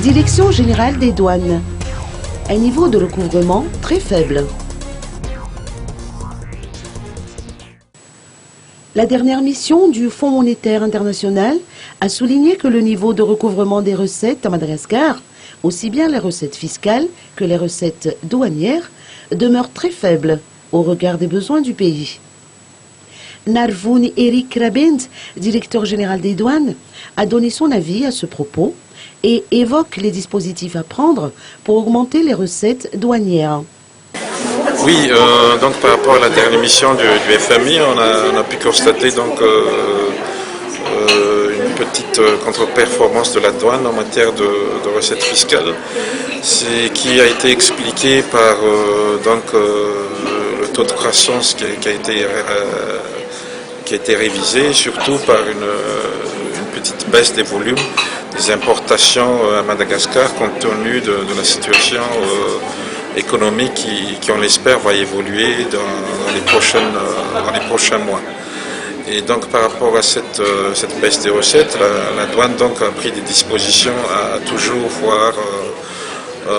Direction générale des douanes. Un niveau de recouvrement très faible. La dernière mission du Fonds monétaire international a souligné que le niveau de recouvrement des recettes à Madagascar, aussi bien les recettes fiscales que les recettes douanières, demeure très faible au regard des besoins du pays. Narvoun Eric Rabend, directeur général des douanes, a donné son avis à ce propos et évoque les dispositifs à prendre pour augmenter les recettes douanières. Oui, donc par rapport à la dernière mission du FMI, on a pu constater donc une petite contre-performance de la douane en matière de recettes fiscales, qui a été expliqué par le taux de croissance qui a été révisé, surtout par une petite baisse des volumes des importations à Madagascar compte tenu de la situation économique qui, on l'espère, va évoluer dans les prochains mois. Et donc par rapport à cette baisse des recettes, la douane donc a pris des dispositions à toujours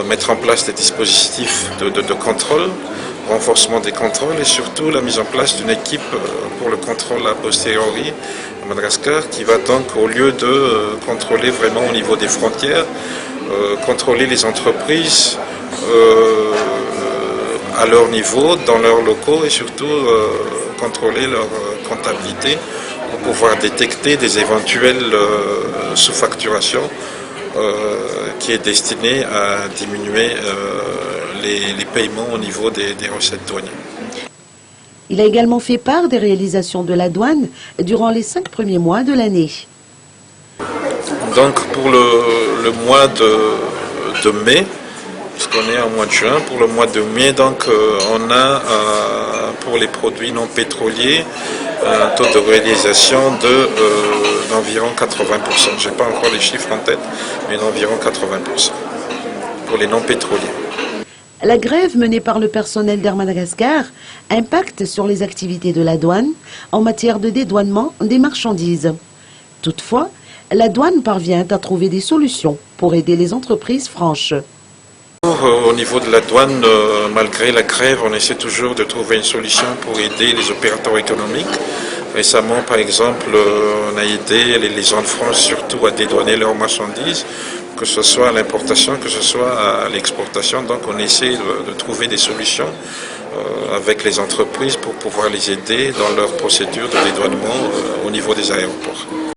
mettre en place des dispositifs de contrôle, renforcement des contrôles et surtout la mise en place d'une équipe pour le contrôle a posteriori à Madagascar qui va donc, au lieu de contrôler vraiment au niveau des frontières, contrôler les entreprises à leur niveau, dans leurs locaux et surtout contrôler leur comptabilité pour pouvoir détecter des éventuelles sous-facturations qui est destinée à diminuer les paiements au niveau des recettes douanières. Il a également fait part des réalisations de la douane durant les 5 premiers mois de l'année. Donc pour le mois de mai, puisqu'on est en mois de juin, pour le mois de mai, donc on a pour les produits non pétroliers un taux de réalisation d'environ 80%. Je n'ai pas encore les chiffres en tête, mais d'environ 80% pour les non pétroliers. La grève menée par le personnel d'Air Madagascar impacte sur les activités de la douane en matière de dédouanement des marchandises. Toutefois, la douane parvient à trouver des solutions pour aider les entreprises franches. Au niveau de la douane, malgré la grève, on essaie toujours de trouver une solution pour aider les opérateurs économiques. Récemment, par exemple, on a aidé les gens de France surtout à dédouaner leurs marchandises, que ce soit à l'importation, que ce soit à l'exportation. Donc on essaie de trouver des solutions avec les entreprises pour pouvoir les aider dans leur procédure de dédouanement au niveau des aéroports.